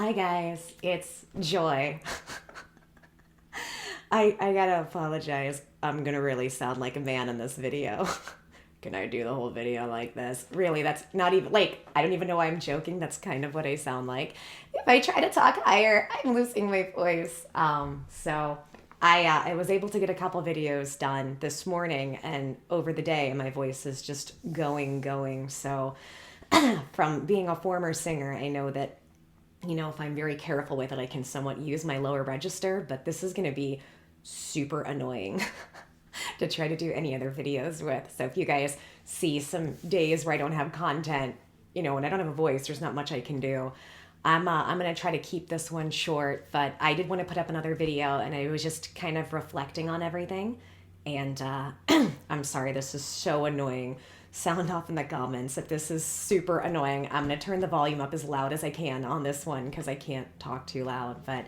Hi guys, it's Joy. I gotta apologize. I'm gonna really sound like a man in this video. Can I do the whole video like this? Really, that's not even like I don't even know why I'm joking. That's kind of what I sound like. If I try to talk higher, I'm losing my voice. I was able to get a couple videos done this morning and over the day, my voice is just going. So from being a former singer, I know that if I'm very careful with it, I can somewhat use my lower register, but this is going to be super annoying to try to do any other videos with. So if you guys see some days where I don't have content, when I don't have a voice, there's not much I can do. I'm going to try to keep this one short, but I did want to put up another video and I was just kind of reflecting on everything. And I'm sorry, this is so annoying. Sound off in the comments if this is super annoying. I'm going to turn the volume up as loud as I can on this one because I can't talk too loud. But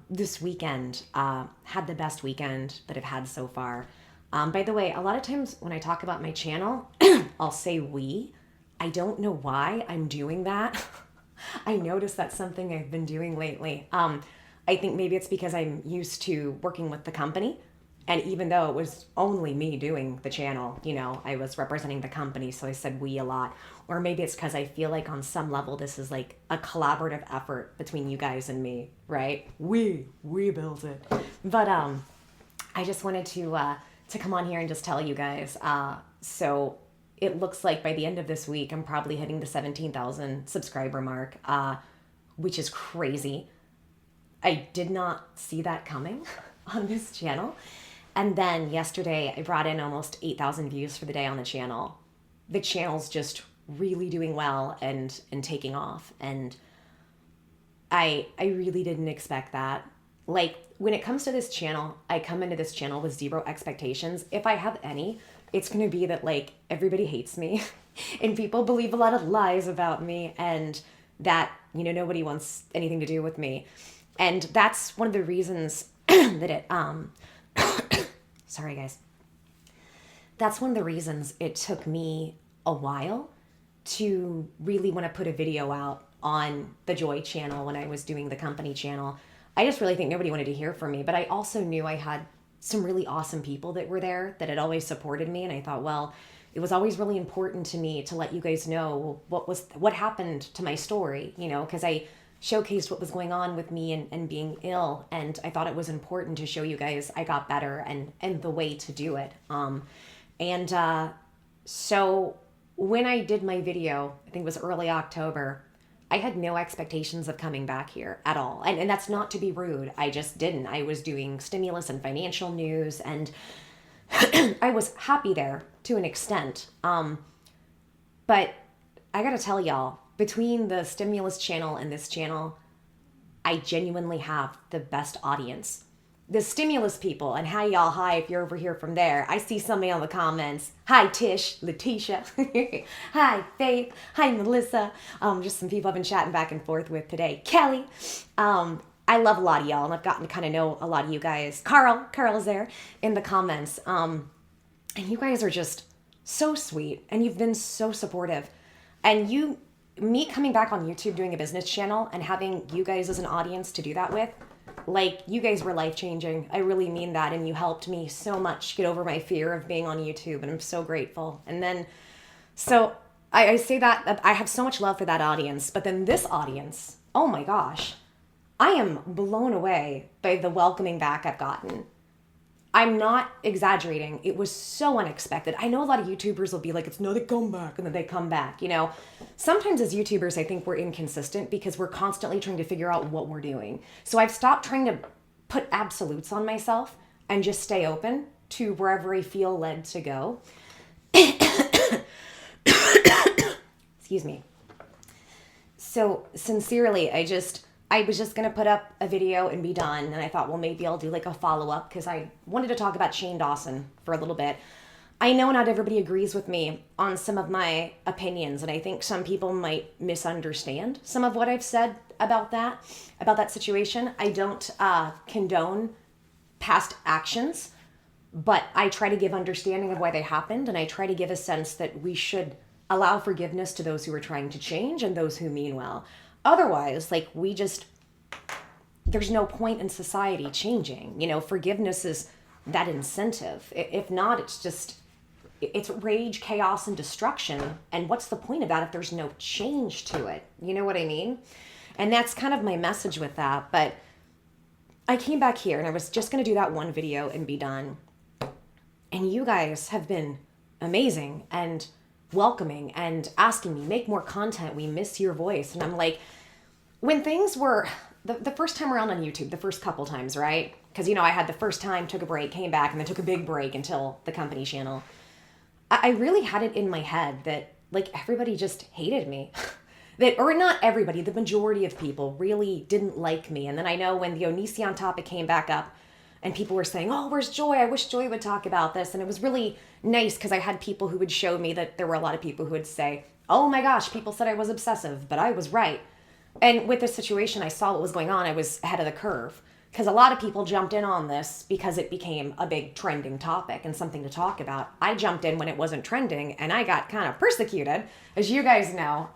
this weekend, had the best weekend that I've had so far. By the way, a lot of times when I talk about my channel, I'll say we. I don't know why I'm doing that. I noticed that's something I've been doing lately. I think maybe it's because I'm used to working with the company. And even though it was only me doing the channel, I was representing the company, so I said we a lot. Or maybe it's because I feel like on some level this is like a collaborative effort between you guys and me, right? We built it. But I just wanted to come on here and just tell you guys. So it looks like by the end of this week, I'm probably hitting the 17,000 subscriber mark, which is crazy. I did not see that coming on this channel. And then yesterday, I brought in almost 8,000 views for the day on the channel. The channel's just really doing well and taking off. And I really didn't expect that. Like, when it comes to this channel, I come into this channel with zero expectations. If I have any, it's going to be that, like, everybody hates me. And people believe a lot of lies about me. And that, nobody wants anything to do with me. And that's one of the reasons that it... Sorry, guys. That's one of the reasons it took me a while to really want to put a video out on the Joy channel when I was doing the company channel. I just really think nobody wanted to hear from me, but I also knew I had some really awesome people that were there that had always supported me, and I thought, well, it was always really important to me to let you guys know what happened to my story, because I showcased what was going on with me and being ill. And I thought it was important to show you guys I got better and the way to do it. So when I did my video, I think it was early October, I had no expectations of coming back here at all. And that's not to be rude. I just didn't. I was doing stimulus and financial news and I was happy there to an extent. But I gotta tell y'all, between the stimulus channel and this channel, I genuinely have the best audience. The stimulus people, and hi if you're over here from there. I see somebody on the comments. Hi Tish, Letitia. Hi Faith. Hi Melissa. Just some people I've been chatting back and forth with today. Kelly. I love a lot of y'all, and I've gotten to kind of know a lot of you guys. Carl's there in the comments. And you guys are just so sweet, and you've been so supportive. And me coming back on YouTube doing a business channel and having you guys as an audience to do that with, like, you guys were life-changing. I really mean that, and you helped me so much get over my fear of being on YouTube, and I'm so grateful. And then, so I say that I have so much love for that audience, but then this audience, oh my gosh, I am blown away by the welcoming back I've gotten. I'm not exaggerating. It was so unexpected. I know a lot of YouTubers will be like, it's not a comeback, and then they come back, Sometimes as YouTubers, I think we're inconsistent because we're constantly trying to figure out what we're doing. So I've stopped trying to put absolutes on myself and just stay open to wherever I feel led to go. Excuse me. So sincerely, I was just going to put up a video and be done. And I thought, well, maybe I'll do like a follow-up because I wanted to talk about Shane Dawson for a little bit. I know not everybody agrees with me on some of my opinions, and I think some people might misunderstand some of what I've said about that situation. I don't condone past actions, but I try to give understanding of why they happened, and I try to give a sense that we should allow forgiveness to those who are trying to change and those who mean well. Otherwise, like, there's no point in society changing. Forgiveness is that incentive. If not, it's rage, chaos, and destruction. And what's the point of that if there's no change to it? You know what I mean? And that's kind of my message with that. But I came back here and I was just going to do that one video and be done. And you guys have been amazing and welcoming and asking me, make more content. We miss your voice. And I'm like, when things were the first time around on YouTube, the first couple times, right? Because, I had the first time, took a break, came back, and then took a big break until the company channel. I really had it in my head that, like, everybody just hated me. Or not everybody, the majority of people really didn't like me. And then I know when the Onision topic came back up and people were saying, oh, where's Joy? I wish Joy would talk about this. And it was really nice because I had people who would show me that there were a lot of people who would say, oh my gosh, people said I was obsessive, but I was right. And with this situation, I saw what was going on. I was ahead of the curve because a lot of people jumped in on this because it became a big trending topic and something to talk about. I jumped in when it wasn't trending and I got kind of persecuted, as you guys know,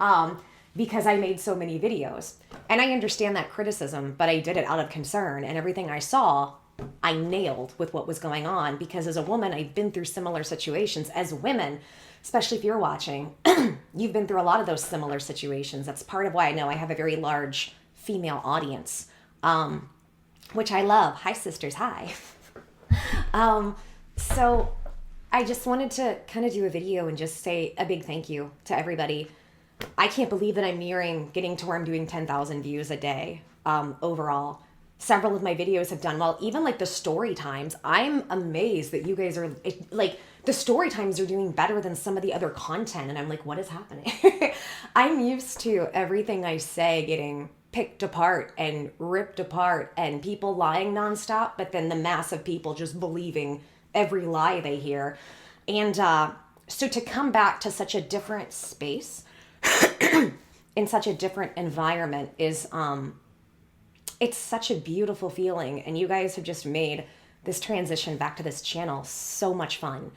because I made so many videos. And I understand that criticism, but I did it out of concern. And everything I saw, I nailed with what was going on because as a woman, I've been through similar situations. As women, especially if you're watching, you've been through a lot of those similar situations. That's part of why I know I have a very large female audience, which I love. Hi, sisters. Hi. So I just wanted to kind of do a video and just say a big thank you to everybody. I can't believe that I'm getting to where I'm doing 10,000 views a day overall. Several of my videos have done well. Even like the story times, I'm amazed that you guys are like, the story times are doing better than some of the other content. And I'm like, what is happening? I'm used to everything I say getting picked apart and ripped apart and people lying nonstop, but then the mass of people just believing every lie they hear. And so to come back to such a different space in such a different environment is it's such a beautiful feeling. And you guys have just made this transition back to this channel so much fun.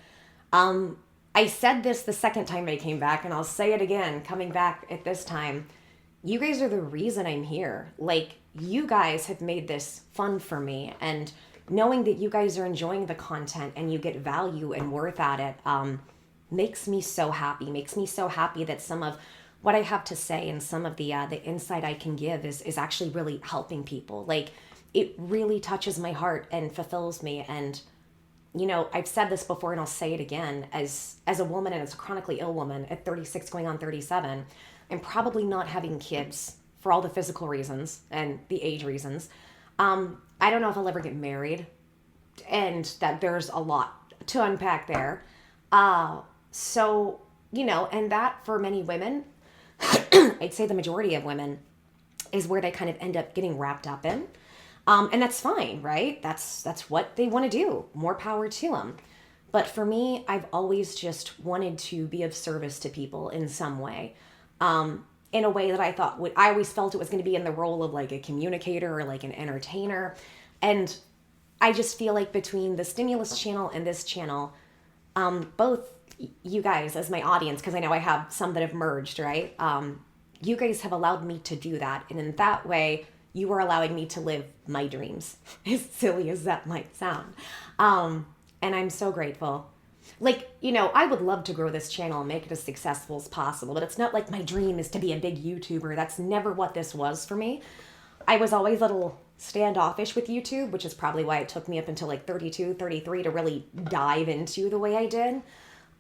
I said this the second time I came back, and I'll say it again, coming back at this time. You guys are the reason I'm here. Like, you guys have made this fun for me. And knowing that you guys are enjoying the content and you get value and worth at it makes me so happy. Makes me so happy that some of what I have to say and some of the insight I can give is actually really helping people. Like, it really touches my heart and fulfills me. And, I've said this before and I'll say it again, as a woman and as a chronically ill woman at 36 going on 37, and probably not having kids for all the physical reasons and the age reasons. I don't know if I'll ever get married, and that there's a lot to unpack there. So, and that for many women, I'd say the majority of women, is where they kind of end up getting wrapped up in. And that's fine, right? That's what they want to do. More power to them. But for me, I've always just wanted to be of service to people in some way. In a way that I always felt it was going to be in the role of like a communicator or like an entertainer. And I just feel like between the Stimulus channel and this channel, both you guys as my audience, because I know I have some that have merged, right? You guys have allowed me to do that. And in that way, you are allowing me to live my dreams, as silly as that might sound. And I'm so grateful. Like, I would love to grow this channel and make it as successful as possible, but it's not like my dream is to be a big YouTuber. That's never what this was for me. I was always a little standoffish with YouTube, which is probably why it took me up until like 32, 33 to really dive into the way I did.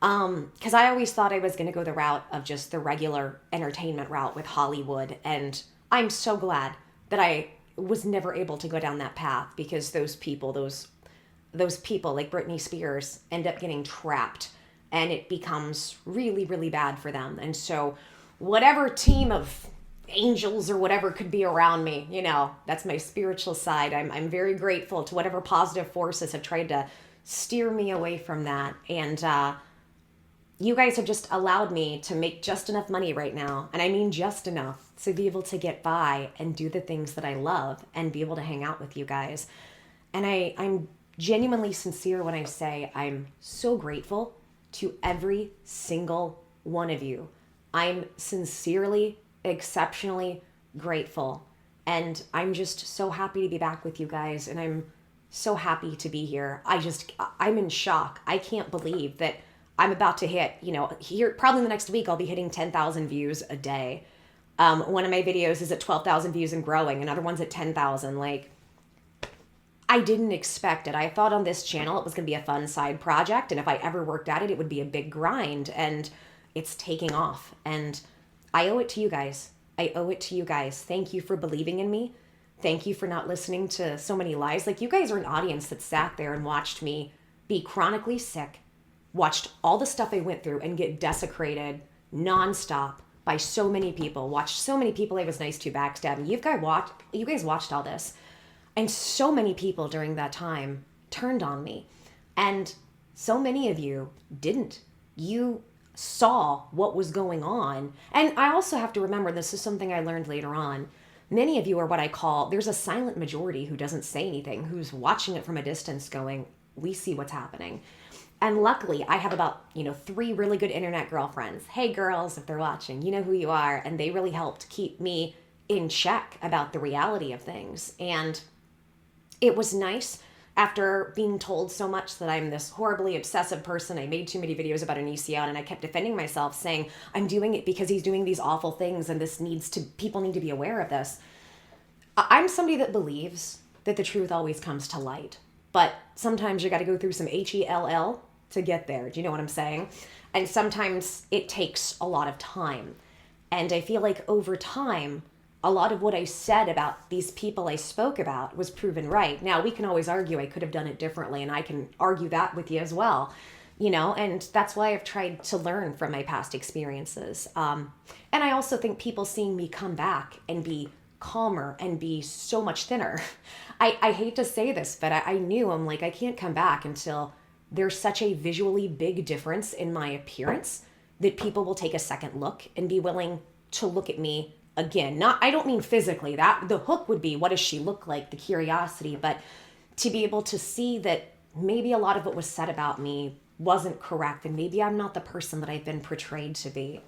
Because I always thought I was going to go the route of just the regular entertainment route with Hollywood. And I'm so glad that I was never able to go down that path, because those people like Britney Spears end up getting trapped and it becomes really, really bad for them. And so whatever team of angels or whatever could be around me, that's my spiritual side. I'm very grateful to whatever positive forces have tried to steer me away from that. And, you guys have just allowed me to make just enough money right now. And I mean just enough to be able to get by and do the things that I love and be able to hang out with you guys. And I'm genuinely sincere when I say I'm so grateful to every single one of you. I'm sincerely, exceptionally grateful. And I'm just so happy to be back with you guys. And I'm so happy to be here. I'm in shock. I can't believe that I'm about to hit, here, probably in the next week, I'll be hitting 10,000 views a day. One of my videos is at 12,000 views and growing. Another one's at 10,000. Like, I didn't expect it. I thought on this channel it was going to be a fun side project. And if I ever worked at it, it would be a big grind. And it's taking off. And I owe it to you guys. I owe it to you guys. Thank you for believing in me. Thank you for not listening to so many lies. Like, you guys are an audience that sat there and watched me be chronically sick, watched all the stuff I went through and get desecrated nonstop by so many people, watched so many people I was nice to backstab me. You guys watched all this. And so many people during that time turned on me. And so many of you didn't. You saw what was going on. And I also have to remember, this is something I learned later on. Many of you are what I call, there's a silent majority who doesn't say anything, who's watching it from a distance going, we see what's happening. And luckily, I have about, 3 really good internet girlfriends. Hey girls, if they're watching, you know who you are. And they really helped keep me in check about the reality of things. And it was nice after being told so much that I'm this horribly obsessive person. I made too many videos about Anicia and I kept defending myself saying, I'm doing it because he's doing these awful things and people need to be aware of this. I'm somebody that believes that the truth always comes to light, but sometimes you got to go through some HELL to get there. Do you know what I'm saying? And sometimes it takes a lot of time. And I feel like over time, a lot of what I said about these people I spoke about was proven right. Now, we can always argue I could have done it differently, and I can argue that with you as well, and that's why I've tried to learn from my past experiences. And I also think people seeing me come back and be calmer and be so much thinner. I hate to say this, but I knew, I'm like, I can't come back until there's such a visually big difference in my appearance that people will take a second look and be willing to look at me again. I don't mean physically. That the hook would be, what does she look like? The curiosity, but to be able to see that maybe a lot of what was said about me wasn't correct, and maybe I'm not the person that I've been portrayed to be.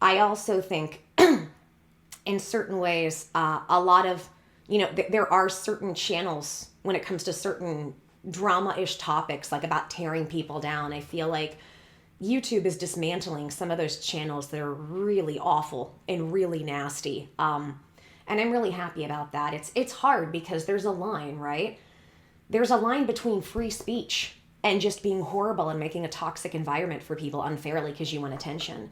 I also think in certain ways, a lot of, there are certain channels when it comes to certain drama-ish topics, like about tearing people down. I feel like YouTube is dismantling some of those channels that are really awful and really nasty. And I'm really happy about that. It's hard because there's a line, right? There's a line between free speech and just being horrible and making a toxic environment for people unfairly because you want attention.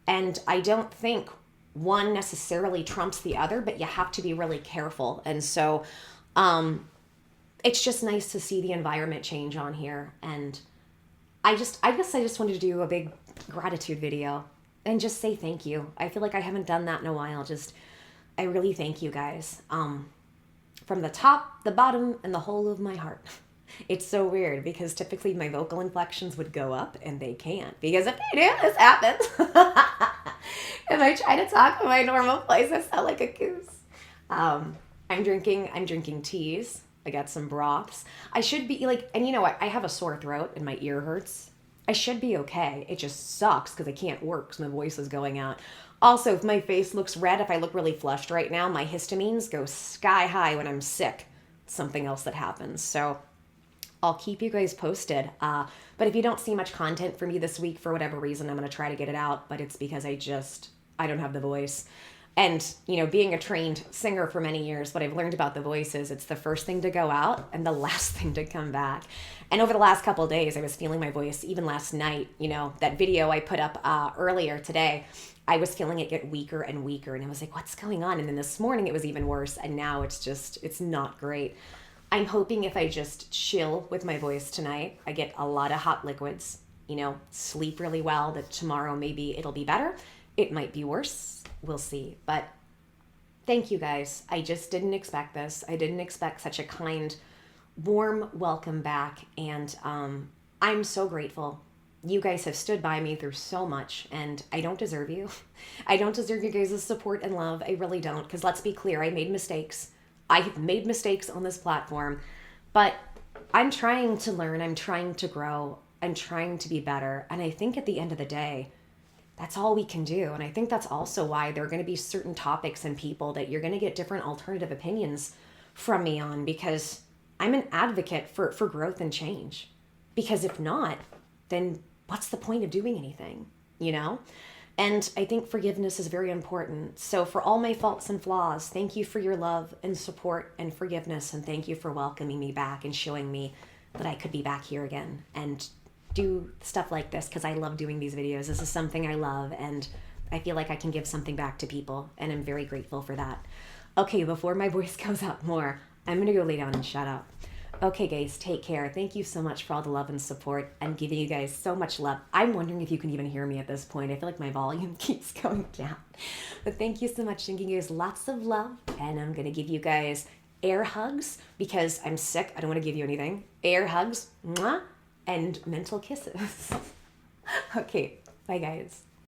And I don't think one necessarily trumps the other, but you have to be really careful. And so it's just nice to see the environment change on here. And I guess I just wanted to do a big gratitude video and just say thank you. I feel like I haven't done that in a while. I really thank you guys. From the top, the bottom, and the whole of my heart. It's so weird because typically my vocal inflections would go up and they can't, because if they do, this happens. If I try to talk in my normal voice, I sound like a goose. I'm drinking teas. I got some broths. I should be like, and you know what? I have a sore throat and my ear hurts. I should be okay. It just sucks because I can't work because my voice is going out. Also, if my face looks red, if I look really flushed right now, my histamines go sky high when I'm sick. It's something else that happens. So I'll keep you guys posted. But if you don't see much content from me this week for whatever reason, I'm going to try to get it out. But it's because I don't have the voice. And, being a trained singer for many years, what I've learned about the voice is it's the first thing to go out and the last thing to come back. And over the last couple of days, I was feeling my voice, even last night, that video I put up earlier today, I was feeling it get weaker and weaker. And I was like, what's going on? And then this morning it was even worse. And now it's not great. I'm hoping if I just chill with my voice tonight, I get a lot of hot liquids, sleep really well, that tomorrow maybe it'll be better. It might be worse. We'll see. But thank you guys. I just didn't expect this. I didn't expect such a kind, warm welcome back. And I'm so grateful. You guys have stood by me through so much, and I don't deserve you. I don't deserve you guys' support and love. I really don't. Because let's be clear, I made mistakes. I have made mistakes on this platform. But I'm trying to learn. I'm trying to grow. I'm trying to be better. And I think at the end of the day, that's all we can do. And I think that's also why there are going to be certain topics and people that you're going to get different alternative opinions from me on, because I'm an advocate for growth and change. Because if not, then what's the point of doing anything, you know? And I think forgiveness is very important. So for all my faults and flaws, thank you for your love and support and forgiveness. And thank you for welcoming me back and showing me that I could be back here again and do stuff like this, because I love doing these videos. This is something I love, and I feel like I can give something back to people, and I'm very grateful for that. Okay, before my voice goes up more, I'm going to go lay down and shut up. Okay, guys, take care. Thank you so much for all the love and support. I'm giving you guys so much love. I'm wondering if you can even hear me at this point. I feel like my volume keeps going down. But thank you so much. Sending you guys lots of love. And I'm going to give you guys air hugs because I'm sick. I don't want to give you anything. Air hugs. Mwah, and mental kisses. Okay, bye, guys.